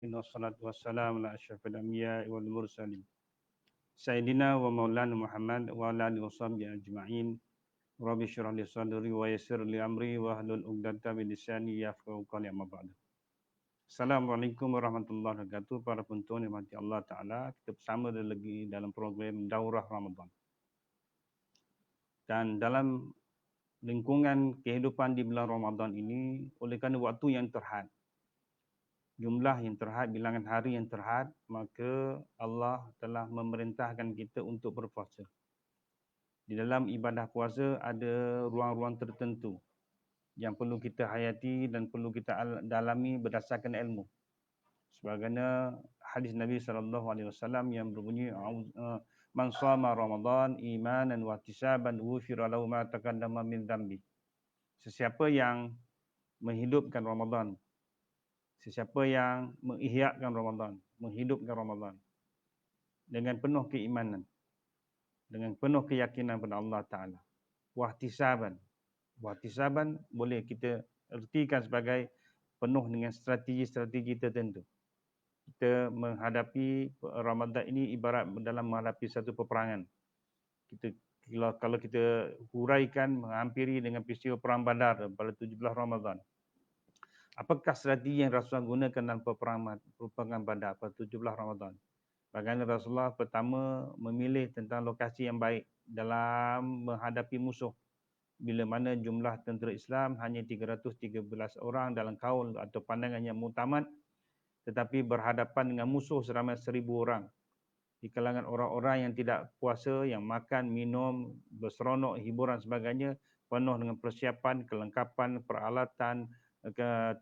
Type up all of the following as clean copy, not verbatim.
Wassalatu wassalamu ala asyrafil anbiya'i wal mursalin. Sayyidina wa maulana Muhammad wa ala alihi washabbihi ajma'in. Rabbi shrah li sadri wa yassir li amri wa hlul 'uqdatam min lisani yafqahu qawli amma ba'du. Assalamualaikum warahmatullahi wabarakatuh. Para penonton yang dirahmati Allah Taala, kita bersama lagi dalam program Daurah Ramadan. Dan dalam lingkungan kehidupan di bulan Ramadan ini, oleh kerana waktu yang terhad, jumlah yang terhad, bilangan hari yang terhad, maka Allah telah memerintahkan kita untuk berpuasa. Di dalam ibadah puasa ada ruang-ruang tertentu yang perlu kita hayati dan perlu kita dalami berdasarkan ilmu. Sebagaimana hadis Nabi SAW yang berbunyi, Man shama Ramadan imanan wa ihtisaban ghufira lahu ma taqaddama min dhanbi. Sesiapa yang menghidupkan Ramadan, sesiapa yang mengihyakkan Ramadan, menghidupkan Ramadan dengan penuh keimanan, dengan penuh keyakinan pada Allah Ta'ala. Wahtisaban. Wahtisaban boleh kita ertikan sebagai penuh dengan strategi-strategi tertentu. Kita menghadapi Ramadan ini ibarat dalam menghadapi satu peperangan. Kalau kita huraikan, menghampiri dengan peristiwa Perang Badar pada 17 Ramadan. Apakah strategi yang Rasulullah gunakan dalam peperangan Badar pada 17 Ramadan? Bagaimana Rasulullah pertama memilih tentang lokasi yang baik dalam menghadapi musuh. Bila mana jumlah tentera Islam hanya 313 orang dalam kaul atau pandangan yang muktamad, tetapi berhadapan dengan musuh seramai 1000 orang. Di kalangan orang-orang yang tidak puasa, yang makan, minum, berseronok, hiburan sebagainya, penuh dengan persiapan, kelengkapan, peralatan,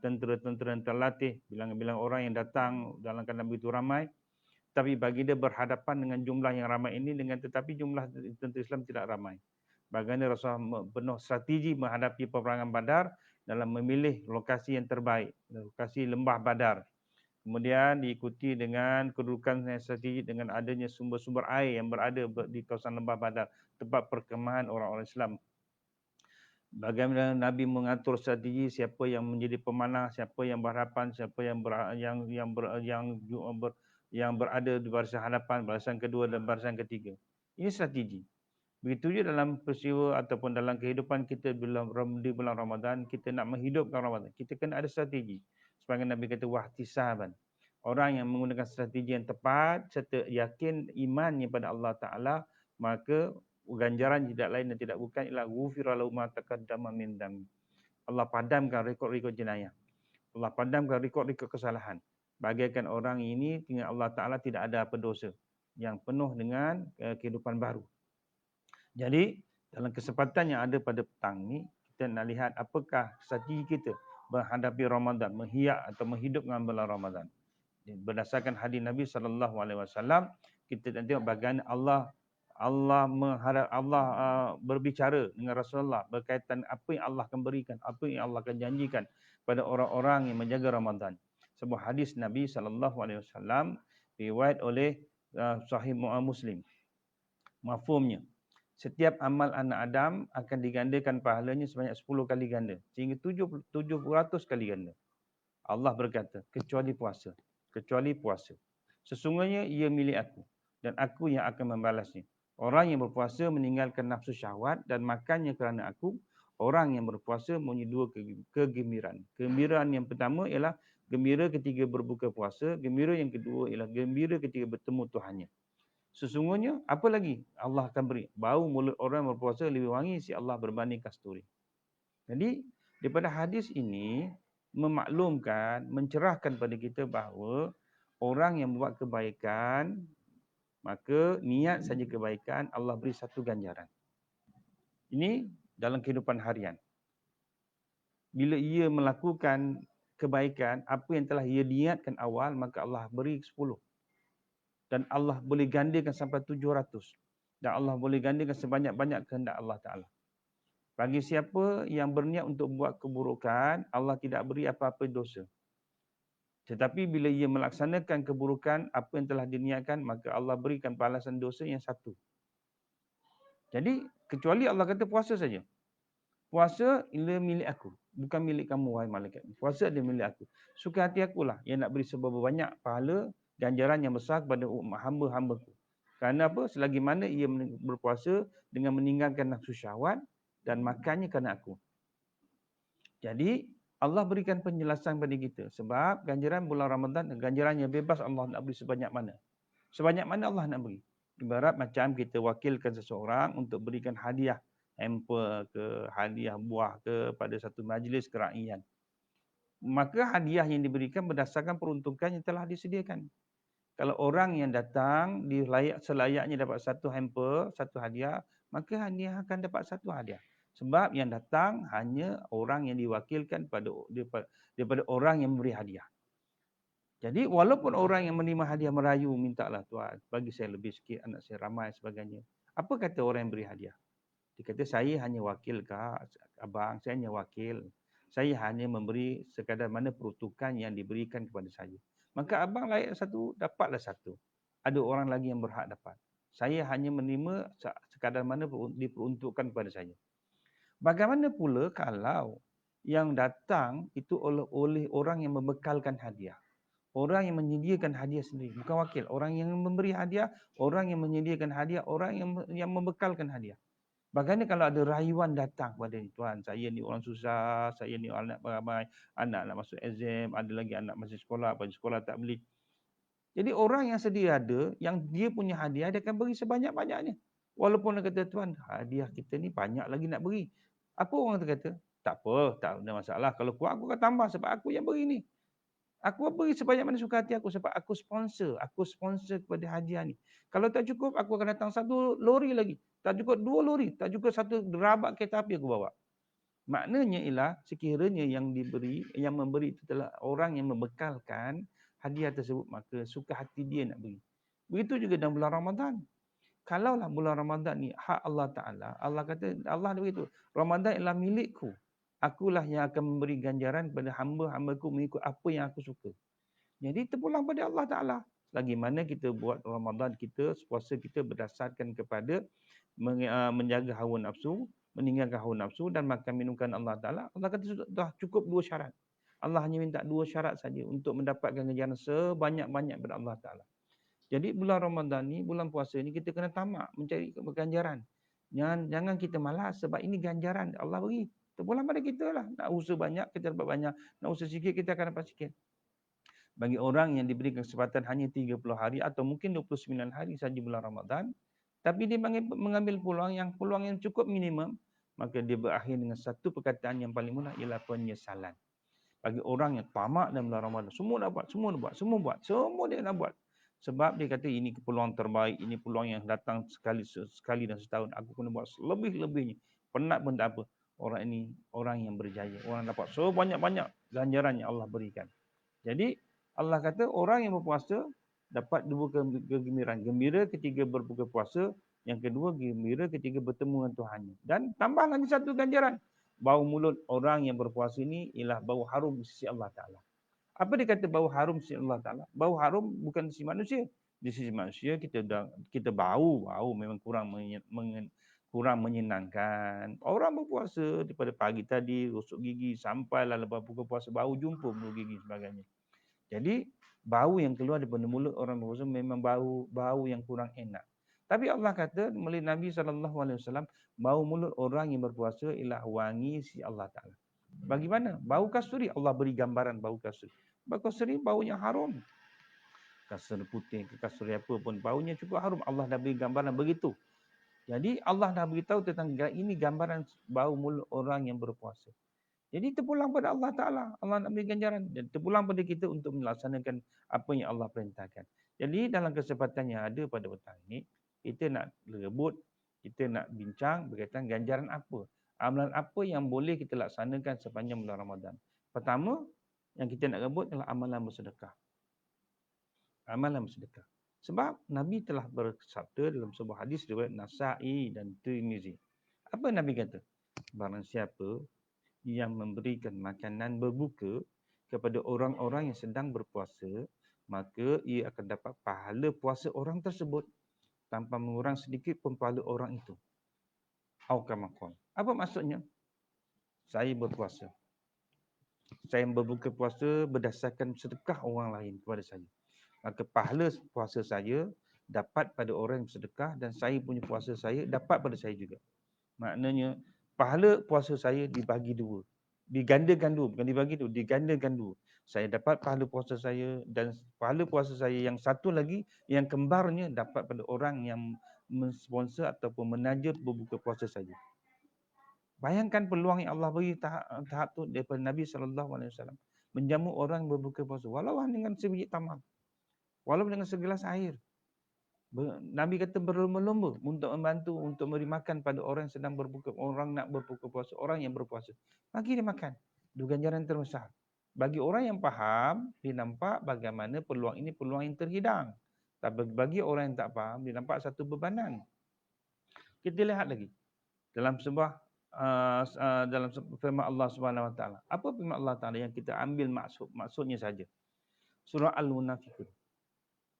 tentera-tentera yang terlatih, bilangan-bilangan orang yang datang dalam keadaan begitu ramai. Tapi bagi dia berhadapan dengan jumlah yang ramai ini, tetapi jumlah tentera Islam tidak ramai. Bagaimana Rasulullah penuh strategi menghadapi peperangan Badar dalam memilih lokasi yang terbaik, lokasi lembah Badar. Kemudian diikuti dengan kedudukan strategi dengan adanya sumber-sumber air yang berada di kawasan lembah Badar, tempat perkemahan orang-orang Islam. Bagaimana Nabi mengatur strategi siapa yang menjadi pemanah, siapa yang berhadapan, siapa yang berada di barisan hadapan, barisan kedua dan barisan ketiga. Ini strategi. Begitu juga dalam peristiwa ataupun dalam kehidupan kita di bulan Ramadan, kita nak menghidupkan Ramadan, kita kena ada strategi. Sebagai Nabi kata wahtisaban. Orang yang menggunakan strategi yang tepat serta yakin imannya pada Allah Ta'ala, maka ganjaran tidak lain dan tidak bukan ialah ghufira lahu ma taqaddama min dhanbi. Allah padamkan rekod-rekod jenayah. Allah padamkan rekod-rekod kesalahan. Bagaikan orang ini dengan Allah Ta'ala tidak ada apa dosa, yang penuh dengan kehidupan baru. Jadi dalam kesempatan yang ada pada petang ni, kita nak lihat apakah strategi kita menghadapi Ramadan, menghiyak atau menghidupkan bulan Ramadan. Berdasarkan hadis Nabi SAW, kita nak tengok bagaimana Allah berbicara dengan Rasulullah berkaitan apa yang Allah akan berikan, apa yang Allah akan janjikan pada orang-orang yang menjaga Ramadan. Sebuah hadis Nabi SAW riwayat oleh Sahih Muslim. Mafhumnya, setiap amal anak Adam akan digandakan pahalanya sebanyak 10 kali ganda, sehingga 700 kali ganda. Allah berkata, kecuali puasa. Kecuali puasa. Sesungguhnya ia milik aku, dan aku yang akan membalasnya. Orang yang berpuasa meninggalkan nafsu syahwat dan makannya kerana aku. Orang yang berpuasa mempunyai dua kegembiraan. Kegembiraan yang pertama ialah gembira ketika berbuka puasa. Gembira yang kedua ialah gembira ketika bertemu Tuhannya. Sesungguhnya, apa lagi Allah akan beri? Bau mulut orang yang berpuasa lebih wangi si Allah berbanding kasturi. Jadi, daripada hadis ini, memaklumkan, mencerahkan pada kita bahawa orang yang buat kebaikan, maka niat saja kebaikan, Allah beri satu ganjaran. Ini dalam kehidupan harian. Bila ia melakukan kebaikan, apa yang telah ia niatkan awal, maka Allah beri 10. Dan Allah boleh gandakan sampai 700. Dan Allah boleh gandakan sebanyak-banyak kehendak Allah Ta'ala. Bagi siapa yang berniat untuk buat keburukan, Allah tidak beri apa-apa dosa. Tetapi bila ia melaksanakan keburukan, apa yang telah diniatkan, maka Allah berikan balasan dosa yang satu. Jadi, kecuali Allah kata puasa saja. Puasa ialah milik aku. Bukan milik kamu, wahai malaikat. Puasa adalah milik aku. Suka hati akulah yang nak beri seberapa banyak pahala, ganjaran yang besar kepada hamba-hambaku. Kerana apa? Selagi mana ia berpuasa dengan meninggalkan nafsu syahwat dan makannya kerana aku. Jadi, Allah berikan penjelasan kepada kita. Sebab ganjaran bulan Ramadan, ganjarannya bebas Allah nak beri sebanyak mana. Sebanyak mana Allah nak beri. Ibarat macam kita wakilkan seseorang untuk berikan hadiah hamper ke, hadiah buah ke pada satu majlis kerakyatan. Maka hadiah yang diberikan berdasarkan peruntukan yang telah disediakan. Kalau orang yang datang selayaknya dapat satu hamper, satu hadiah, maka hadiah akan dapat satu hadiah. Sebab yang datang hanya orang yang diwakilkan daripada orang yang memberi hadiah. Jadi walaupun orang yang menerima hadiah merayu, mintalah Tuhan, bagi saya lebih sikit, anak saya ramai sebagainya. Apa kata orang yang beri hadiah? Dia kata, saya hanya wakil kak, abang, saya hanya wakil. Saya hanya memberi sekadar mana peruntukan yang diberikan kepada saya. Maka abang layak satu, dapatlah satu. Ada orang lagi yang berhak dapat. Saya hanya menerima sekadar mana diperuntukkan kepada saya. Bagaimana pula kalau yang datang itu oleh orang yang membekalkan hadiah? Orang yang menyediakan hadiah sendiri, bukan wakil. Orang yang memberi hadiah, orang yang menyediakan hadiah, orang yang membekalkan hadiah. Bagaimana kalau ada rayuan datang kepada ni, Tuan, saya ni orang susah, saya ni anak ramai, anak nak masuk exam, ada lagi anak masih sekolah, baju sekolah tak beli. Jadi orang yang sedia ada, yang dia punya hadiah, dia akan beri sebanyak-banyaknya. Walaupun dia kata, Tuan, hadiah kita ni banyak lagi nak beri. Apa orang tu kata? Tak apa, tak ada masalah. Kalau kurang aku akan tambah sebab aku yang beri ni. Aku beri sebanyak mana suka hati aku sebab aku sponsor. Aku sponsor kepada hadiah ni. Kalau tak cukup, aku akan datang satu lori lagi. Tak cukup 2 lori. Tak cukup satu gerabak kereta api aku bawa. Maknanya ialah sekiranya yang diberi, yang memberi itu adalah orang yang membekalkan hadiah tersebut, maka suka hati dia nak beri. Begitu juga dalam bulan Ramadan. Kalaulah bulan Ramadan ni hak Allah Ta'ala, Allah kata, Allah begitu, Ramadan ialah milikku. Akulah yang akan memberi ganjaran kepada hamba-hambaku mengikut apa yang aku suka. Jadi terpulang pada Allah Ta'ala. Selagi mana kita buat Ramadan kita, puasa kita berdasarkan kepada menjaga hawa nafsu, meninggalkan hawa nafsu dan makan minumkan Allah Ta'ala. Allah kata sudah cukup 2 syarat. Allah hanya minta 2 syarat saja untuk mendapatkan ganjaran sebanyak-banyak daripada Allah Ta'ala. Jadi bulan Ramadan ni, bulan puasa ni kita kena tamak mencari ganjaran. Jangan kita malas sebab ini ganjaran Allah beri. Terpulang pada kita lah. Nak usaha banyak, kita dapat banyak. Nak usaha sikit, kita akan dapat sikit. Bagi orang yang diberikan kesempatan hanya 30 hari atau mungkin 29 hari saja bulan Ramadan, tapi dia mengambil peluang yang cukup minimum, maka dia berakhir dengan satu perkataan yang paling mudah ialah penyesalan. Bagi orang yang tamak dalam bulan Ramadan, semua nak buat, semua dia nak buat. Sebab dia kata ini peluang terbaik, ini peluang yang datang sekali dan setahun, aku kena buat lebih-lebihnya. Penat pun tak apa. Orang ini orang yang berjaya, orang dapat banyak-banyak ganjaran yang Allah berikan. Jadi Allah kata orang yang berpuasa dapat 2 kegembiraan. Gembira ketika berbuka puasa, yang kedua gembira ketika bertemu dengan Tuhannya. Dan tambah lagi satu ganjaran. Bau mulut orang yang berpuasa ini ialah bau harum di sisi Allah Ta'ala. Apa dia kata bau harum di sisi Allah Ta'ala? Bau harum bukan di sisi manusia. Di sisi manusia kita bau memang kurang menyenangkan. Orang berpuasa daripada pagi tadi, gosok gigi, sampailah lepas buka puasa, bau jumpa bulu gigi sebagainya. Jadi bau yang keluar daripada mulut orang berpuasa memang bau yang kurang enak. Tapi Allah kata melalui Nabi SAW, bau mulut orang yang berpuasa ialah wangi si Allah Ta'ala. Bagaimana? Bau kasturi. Allah beri gambaran bau kasturi. Bau kasturi bau yang harum. Kasturi putih, kasturi apa pun, baunya cukup harum. Allah dah beri gambaran begitu. Jadi Allah dah beritahu tentang ini gambaran bau mulut orang yang berpuasa. Jadi terpulang pada Allah Ta'ala. Allah nak beri ganjaran. Dan terpulang pada kita untuk melaksanakan apa yang Allah perintahkan. Jadi dalam kesempatan yang ada pada petang ini, kita nak rebut, kita nak bincang berkaitan ganjaran apa. Amalan apa yang boleh kita laksanakan sepanjang bulan Ramadan. Pertama, yang kita nak rebut adalah amalan bersedekah. Amalan bersedekah. Sebab Nabi telah bersabda dalam sebuah hadis riwayat Nasa'i dan Tirmizi. Apa Nabi kata? Barang siapa yang memberikan makanan berbuka kepada orang-orang yang sedang berpuasa, maka ia akan dapat pahala puasa orang tersebut tanpa mengurang sedikit pun pahala orang itu. Apa maksudnya? Saya berpuasa. Saya berbuka puasa berdasarkan sedekah orang lain kepada saya. Maka pahala puasa saya dapat pada orang yang bersedekah dan saya punya puasa saya dapat pada saya juga. Maknanya pahala puasa saya dibagi dua. Digandakan dua, bukan dibagi dua, digandakan dua. Saya dapat pahala puasa saya dan pahala puasa saya yang satu lagi yang kembarnya dapat pada orang yang mensponsor ataupun menaja berbuka puasa saya. Bayangkan peluang yang Allah beri tahap tu daripada Nabi SAW. Menjamu orang berbuka puasa. Walau dengan sebiji tamar. Walau dengan segelas air. Nabi kata berlomba-lomba untuk membantu, untuk memberi makan pada orang yang sedang berbuka. Orang nak berbuka puasa. Orang yang berpuasa. Bagi dia makan. Itu ganjaran terbesar. Bagi orang yang faham, dia nampak bagaimana peluang ini peluang yang terhidang. Tapi bagi orang yang tak faham, dia nampak satu bebanan. Kita lihat lagi. Dalam sebuah dalam firman Allah Subhanahu Wa Taala. Apa firman Allah Taala yang kita ambil maksudnya saja? Surah Al-Munafiqun.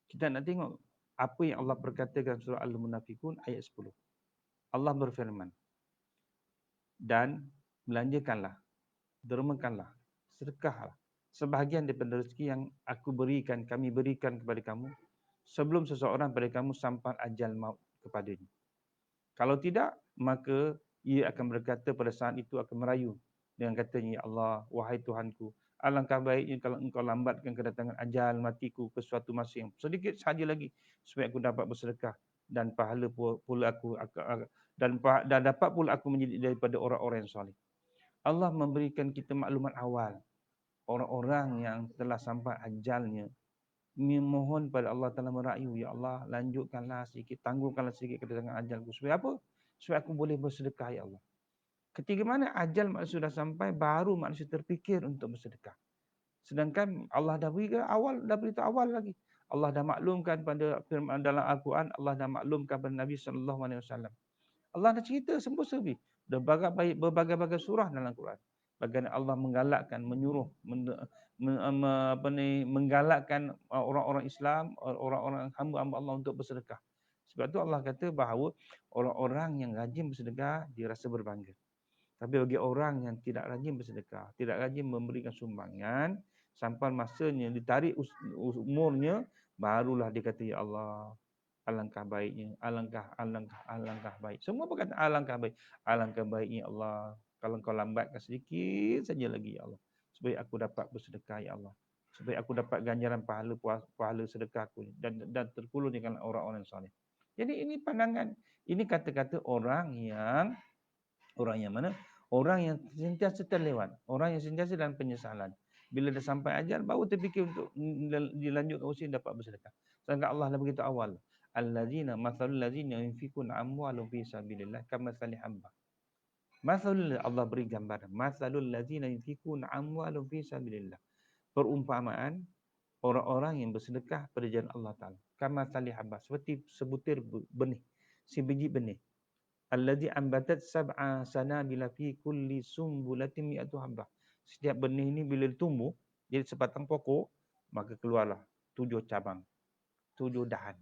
Kita nak tengok apa yang Allah berkata dalam surah Al-Munafiqun ayat 10. Allah berfirman, dan belanjakanlah, dermakanlah, sedekahlah sebahagian daripada rezeki yang aku berikan, kami berikan kepada kamu sebelum seseorang pada kamu sampai ajal maut kepadanya. Kalau tidak, maka ia akan berkata pada saat itu akan merayu dengan katanya, ya Allah, wahai Tuhanku, alangkah baiknya kalau engkau lambatkan kedatangan ajal matiku ke suatu masa yang sedikit sahaja lagi supaya aku dapat bersedekah dan pahala pula aku dan dapat pula aku menjadi daripada orang-orang yang soleh. Allah memberikan kita maklumat awal. Orang-orang yang telah sampai ajalnya memohon pada Allah Ta'ala merayu, ya Allah, lanjutkanlah sedikit, tangguhkanlah sedikit kedatangan ajalku. Supaya apa? Supaya aku boleh bersedekah, ya Allah. Ketika mana ajal manusia sudah sampai, baru manusia terfikir untuk bersedekah. Sedangkan Allah dah beritahu awal, dah beritahu awal lagi. Allah dah maklumkan pada firman dalam Al-Quran, Allah dah maklumkan pada Nabi SAW. Allah dah cerita semua-semua. Berbagai-bagai surah dalam Al-Quran. Bagaimana Allah menggalakkan, menyuruh, menggalakkan orang-orang Islam, orang-orang hamba-hamba Allah untuk bersedekah. Sebab tu Allah kata bahawa orang-orang yang rajin bersedekah, dia rasa berbangga. Tapi bagi orang yang tidak rajin bersedekah, tidak rajin memberikan sumbangan, sampai masanya ditarik umurnya, barulah dia kata, ya Allah, alangkah baiknya, alangkah baik. Semua berkata alangkah baik. Alangkah baiknya Allah, kalau kau lambatkan sedikit saja lagi, ya Allah, supaya aku dapat bersedekah, ya Allah. Supaya aku dapat ganjaran pahala sedekah aku dan terkulur dengan orang-orang soleh. Jadi ini pandangan, ini kata-kata orang yang mana? Orang yang sentiasa terlewat, orang yang sentiasa dalam penyesalan. Bila dah sampai ajal, baru terfikir untuk dilanjutkan usia dapat bersedekah. Sedangkan Allah dah beritahu awal. Allazina mathalul ladzina yunfikuna amwalahum fi sabilillah kamathali habbah. Mathalul, Allah beri gambaran. Mathalul ladzina yunfikuna amwalahum fi sabilillah. Perumpamaan orang-orang yang bersedekah pada jalan Allah Taala. Kamathali habbah, seperti sebutir benih, sebiji benih. Allazi ambatat sab'a sanabila fi kulli sumbulatin mi'atu habbah. Setiap benih ini bila tumbuh jadi sebatang pokok, maka keluarlah 7 cabang, 7 dahan.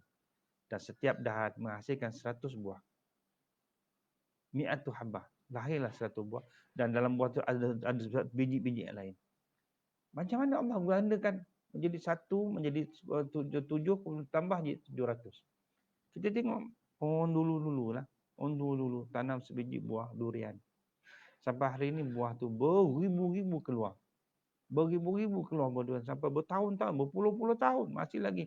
Dan setiap dahan menghasilkan 100 buah. Mi'atu habbah. Lahirlah 100 buah dan dalam buah itu ada biji-biji yang lain. Macam mana Allah gandakan menjadi 1 menjadi 7 tambah jadi 700. Kita tengok pohon dulu-dulu lah. Dulu tanam sebiji buah durian. Sampai hari ini buah tu beribu-ribu keluar. Beribu-ribu keluar buah durian. Sampai bertahun-tahun, berpuluh-puluh tahun. Masih lagi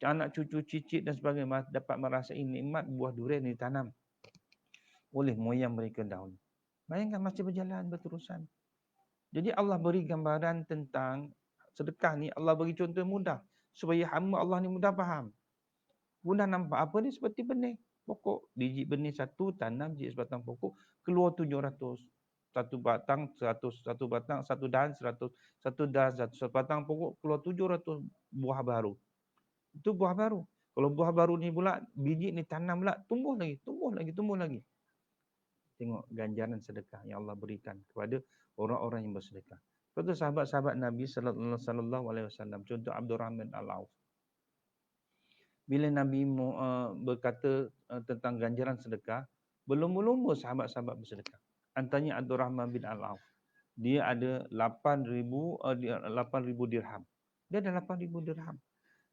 anak cucu cicit dan sebagainya dapat merasai nikmat buah durian yang ditanam oleh moyang mereka dahulu. Bayangkan masih berjalan berterusan. Jadi Allah beri gambaran tentang sedekah ni. Allah beri contoh mudah. Supaya hamba Allah ni mudah faham. Mudah nampak apa ni seperti benih. Pokok, biji benih 1 tanam jadi sebatang pokok, keluar 700. 1 batang 100, 1 batang 1 dahan 100, 1 dahan 100, 1 batang pokok keluar 700 buah baru. Itu buah baru. Kalau buah baru ni pula biji ni tanam pula tumbuh lagi, tumbuh lagi, tumbuh lagi. Tengok ganjaran sedekah yang Allah berikan kepada orang-orang yang bersedekah. Contoh sahabat-sahabat Nabi sallallahu alaihi wasallam, contoh Abdurrahman Al-Auf. Bila Nabi berkata tentang ganjaran sedekah, belum sahabat-sahabat bersedekah. Antaranya Abdurrahman bin Al-Auf. dia ada 8,000 dirham. Dia ada 8,000 dirham.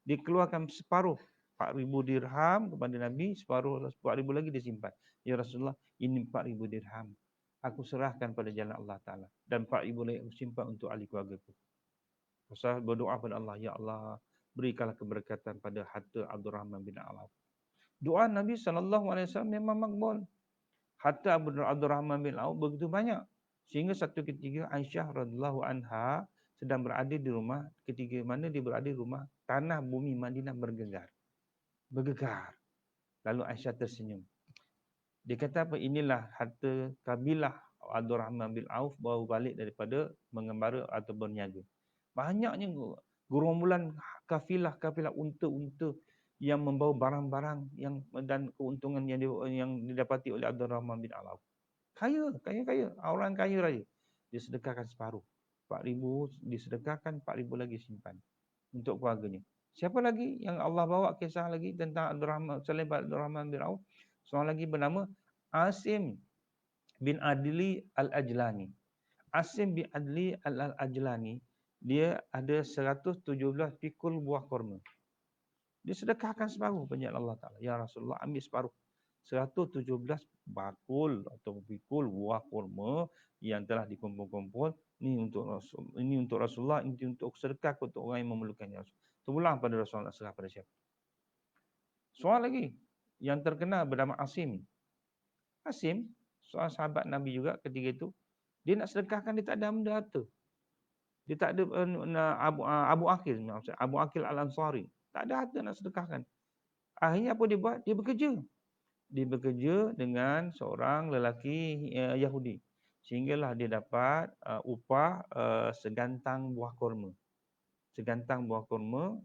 Dia keluarkan separuh 4,000 dirham kepada Nabi, separuh 4,000 lagi dia simpan. Ya Rasulullah, ini 4,000 dirham. Aku serahkan pada jalan Allah Ta'ala. Dan 4,000 lagi aku simpan untuk ahli keluarga aku. Rasulullah berdoa pada Allah, Ya Allah, berikanlah keberkatan pada harta Abdurrahman bin Auf. Doa Nabi SAW memang makbul. Harta Abdurrahman bin Auf begitu banyak. Sehingga satu ketika Aisyah radhiyallahu anha sedang berada di rumah, ketika mana dia berada di rumah, tanah bumi Madinah bergegar. Lalu Aisyah tersenyum. Dia kata apa? Inilah harta kabilah Abdurrahman bin Auf baru balik daripada mengembara atau berniaga. Banyaknya gerombolan kafilah unta-unta yang membawa barang-barang yang dan keuntungan yang didapati oleh Abdurrahman bin Auf. Kaya. Orang kaya raya. Dia sedekahkan separuh. 4,000 disedekahkan, 4,000 lagi simpan untuk keluarganya. Siapa lagi yang Allah bawa kisah lagi tentang selain Abdurrahman bin Auf? Seorang lagi bernama Asim bin Adli Al-Ajlani. Asim bin Adli Al-Ajlani, dia ada 117 pikul buah kurma. Dia sedekahkan separuh penjahat Allah Ta'ala. Ya Rasulullah, ambil separuh. 117 bakul atau pikul buah kurma yang telah dikumpul-kumpul. Ini untuk Rasulullah, ini untuk sedekah untuk orang yang memerlukannya. Terpulang pada Rasulullah, serah pada siapa. Soal lagi yang terkenal bernama Asim. Asim, seorang sahabat Nabi juga ketika itu, dia nak sedekahkan, dia tak ada benda harta. Dia tak ada Abu Aqil Al-Ansari. Tak ada harta nak sedekahkan. Akhirnya apa dia buat? Dia bekerja. Dia bekerja dengan seorang lelaki Yahudi. Sehinggalah dia dapat upah segantang buah kurma. Segantang buah kurma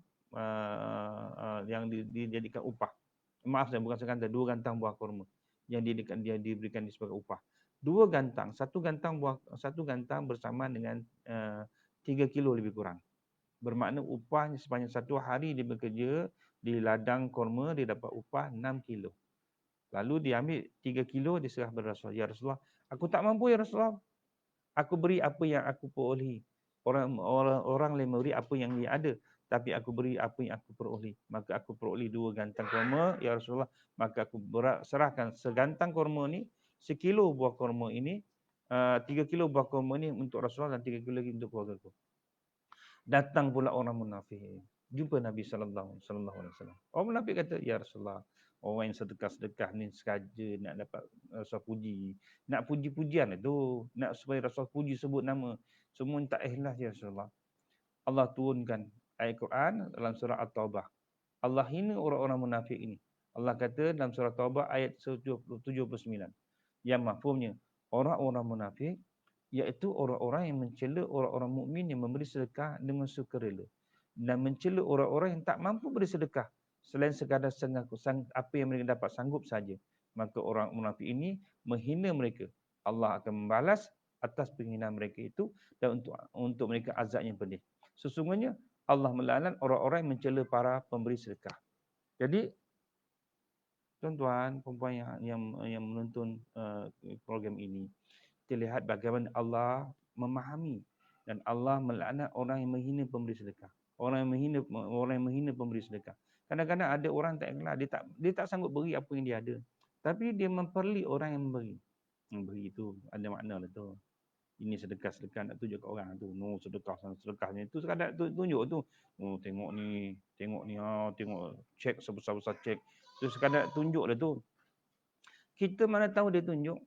yang dijadikan upah. Maaf saya bukan segantang, 2 gantang buah kurma yang dia diberikan sebagai upah. 2 gantang, satu gantang bersamaan dengan 3 kilo lebih kurang. Bermakna upahnya sepanjang satu hari dia bekerja di ladang kurma, dia dapat upah 6 kilo. Lalu dia ambil 3 kilo, dia serah kepada Rasulullah. Ya Rasulullah, aku tak mampu ya Rasulullah. Aku beri apa yang aku perolehi. Orang lain memberi apa yang dia ada. Tapi aku beri apa yang aku perolehi. Maka aku perolehi 2 gantang kurma. Ya Rasulullah, maka aku serahkan segantang kurma ni, 1 kilo buah kurma ini, 3 kilo buah kurma ini untuk Rasulullah dan 3 kilo lagi untuk keluarga aku. Datang pula orang munafik. Jumpa Nabi SAW. Orang munafik kata, Ya Rasulullah, orang yang sedekah-sedekah ni sengaja nak dapat Rasul puji. Nak puji-pujian itu. Nak supaya Rasul puji sebut nama. Semua tak ikhlas ya Rasulullah. Allah turunkan ayat Quran dalam surah At-Taubah. Allah hina orang-orang munafik ini. Allah kata dalam surah Taubah ayat 79. Yang mafhumnya, orang-orang munafik iaitu orang-orang yang mencela orang-orang mukmin yang memberi sedekah dengan sukarela dan mencela orang-orang yang tak mampu beri sedekah selain sekadar apa yang mereka dapat sanggup saja. Maka orang munafik ini menghina mereka. Allah akan membalas atas penghinaan mereka itu dan untuk mereka azab yang pedih. Sesungguhnya Allah melaknat orang-orang yang mencela para pemberi sedekah. Jadi tuan-tuan, perempuan yang menonton program ini, kita lihat bagaimana Allah memahami dan Allah melaknat orang yang menghina pemberi sedekah. Orang yang menghina pemberi sedekah. Kadang-kadang ada orang tak ikhlas, dia tak sanggup beri apa yang dia ada. Tapi dia memperli orang yang memberi. Memberi itu ada makna lah tu. Ini sedekah-sedekah nak tunjuk ke orang tu. No, sedekahnya itu sekadar tunjuk tu. Oh, tengok ni, tengok cek sebesar-besar cek. Tu sekadar tunjuk lah tu. Kita mana tahu dia tunjuk.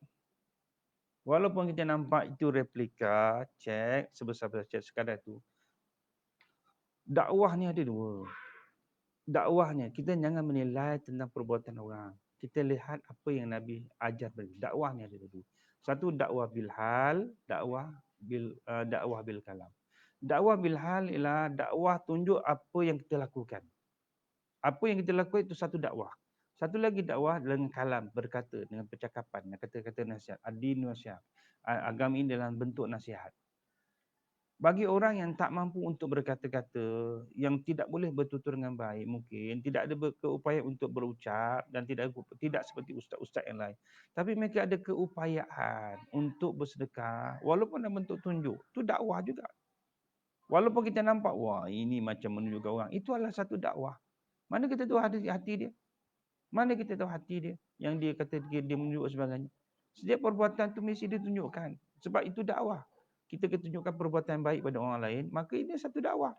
Walaupun kita nampak itu replika, cek, sebesar-besar cek sekadar tu. Dakwah ni ada 2. Dakwahnya, kita jangan menilai tentang perbuatan orang. Kita lihat apa yang Nabi ajar bagi. Dakwah ni ada 2. Satu dakwah bil hal, dakwah bil kalam. Dakwah bil hal ialah dakwah tunjuk apa yang kita lakukan. Apa yang kita lakukan itu satu dakwah. Satu lagi dakwah dengan kalam, berkata dengan percakapan, kata-kata nasihat, ad-din nasihat. Agama ini dalam bentuk nasihat. Bagi orang yang tak mampu untuk berkata-kata, yang tidak boleh bertutur dengan baik mungkin, tidak ada keupayaan untuk berucap dan tidak seperti ustaz-ustaz yang lain. Tapi mereka ada keupayaan untuk bersedekah walaupun dalam bentuk tunjuk. Itu dakwah juga. Walaupun kita nampak, wah ini macam menunjukkan orang. Itu adalah satu dakwah. Mana kita tahu hati dia? Mana kita tahu hati dia? Yang dia kata dia menunjuk sebagainya. Setiap perbuatan tu mesti ditunjukkan. Sebab itu dakwah. Kita tunjukkan perbuatan yang baik pada orang lain, maka ini satu dakwah.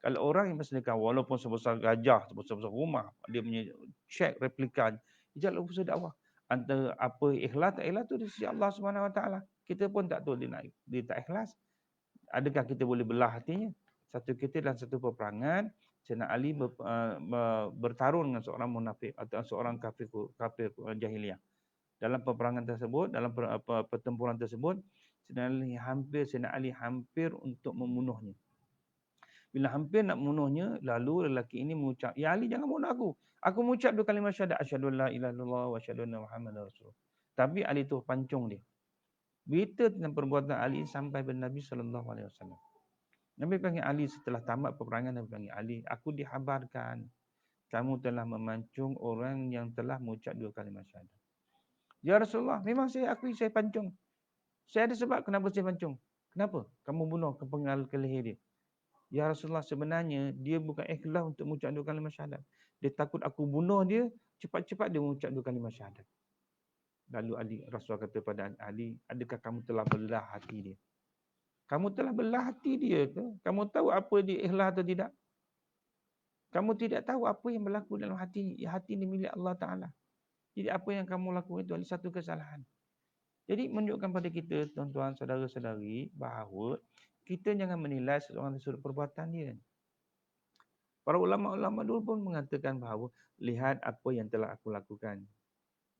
Kalau orang yang bersedekah, walaupun sebesar gajah, sebesar rumah, dia punya cek replikan, itu adalah usaha dakwah. Antara apa ikhlas tak ikhlas tu di sisi Allah SWT. Kita pun tak tahu dia tak ikhlas. Adakah kita boleh belah hatinya? Satu kita dalam satu peperangan, Sayyidina Ali bertarung dengan seorang munafik atau seorang kafir jahiliyah. Dalam peperangan tersebut, dalam pertempuran tersebut, Sayyidina Ali hampir untuk membunuhnya. Bila hampir nak membunuhnya, lalu lelaki ini mengucap, "Ya Ali, jangan bunuh aku. Aku mengucap 2 kalimah syahadat, asyhadu an la ilaha illallah wa asyhadu anna Muhammadar Rasulullah." Tapi Ali tu pancung dia. Berita tentang perbuatan Ali sampai kepada Nabi SAW. Nabi panggil Ali setelah tamat peperangan. Nabi panggil Ali, "Aku dihabarkan kamu telah memancung orang yang telah mengucap 2 kalimah syahadat." "Ya Rasulullah, memang saya akui saya pancung. Saya ada sebab kenapa saya pancung." "Kenapa? Kamu bunuh kepenggal ke leher dia." "Ya Rasulullah, sebenarnya dia bukan ikhlas untuk mengucap 2 kalimah syahadat. Dia takut aku bunuh dia, cepat-cepat dia mengucap 2 kalimah syahadat." Lalu Rasulullah kata pada Ali, "Adakah kamu telah belah hati dia? Kamu telah belah hati dia ke? Kamu tahu apa dia ikhlas atau tidak? Kamu tidak tahu apa yang berlaku dalam hati. Hati ini milik Allah Ta'ala. Jadi apa yang kamu lakukan itu adalah satu kesalahan." Jadi menunjukkan pada kita, tuan-tuan, saudara-saudari, bahawa kita jangan menilai seseorang dari sudut perbuatan dia. Para ulama-ulama dulu pun mengatakan bahawa lihat apa yang telah aku lakukan.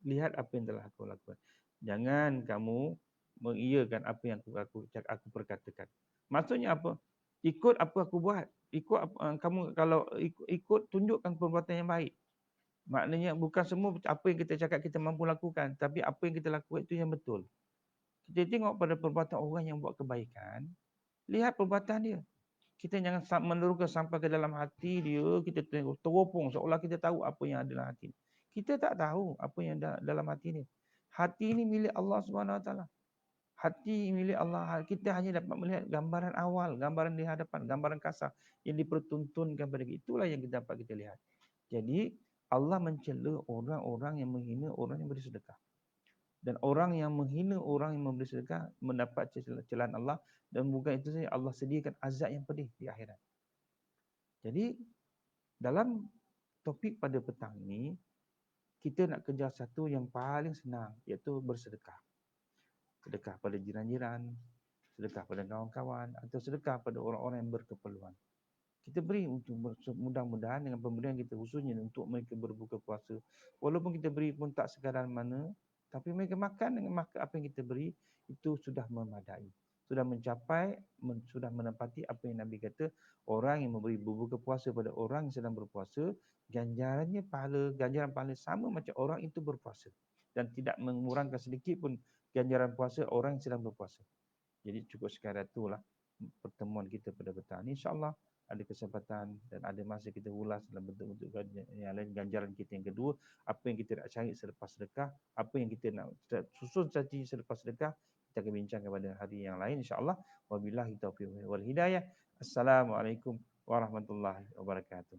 Lihat apa yang telah aku lakukan. Jangan kamu mengiyakan apa yang aku perkatakan. Maksudnya apa? Ikut apa aku buat. Kamu kalau ikut tunjukkan perbuatan yang baik. Maknanya bukan semua apa yang kita cakap kita mampu lakukan, tapi apa yang kita lakukan itu yang betul. Kita tengok pada perbuatan orang yang buat kebaikan, lihat perbuatan dia. Kita jangan meneruskan sampai ke dalam hati dia, kita teropong seolah kita tahu apa yang ada dalam hati. Kita tak tahu apa yang dalam hati dia. Hati ini milik Allah SWT. Hati milik Allah. Kita hanya dapat melihat gambaran awal, gambaran di hadapan, gambaran kasar yang dipertuntunkan pada kita. Itulah yang kita dapat kita lihat. Jadi Allah mencela orang-orang yang menghina orang yang bersedekah. Dan orang yang menghina orang yang memberi sedekah mendapat celaan Allah, dan bukan itu saja, Allah sediakan azab yang pedih di akhirat. Jadi dalam topik pada petang ini, kita nak kejar satu yang paling senang, iaitu bersedekah. Sedekah pada jiran-jiran, sedekah pada kawan-kawan, atau sedekah pada orang-orang yang berkeperluan. Kita beri untuk mudah-mudahan dengan pemberian kita khususnya untuk mereka berbuka puasa. Walaupun kita beri pun tak sekadar mana, tapi mereka makan dengan apa yang kita beri, itu sudah memadai. Sudah mencapai, sudah menepati apa yang Nabi kata, orang yang memberi berbuka puasa pada orang yang sedang berpuasa, ganjaran pahala sama macam orang itu berpuasa. Dan tidak mengurangkan sedikit pun ganjaran puasa orang yang sedang berpuasa. Jadi cukup sekadar itulah pertemuan kita pada petang ini. InsyaAllah ada kesempatan dan ada masa kita ulas dalam bentuk-bentuk yang lain, ganjaran kita yang kedua, apa yang kita nak cari selepas sedekah, apa yang kita nak susun strategi selepas sedekah, kita akan bincangkan pada hari yang lain insya-Allah. Wabillahi taufiq wal hidayah. Assalamualaikum warahmatullahi wabarakatuh.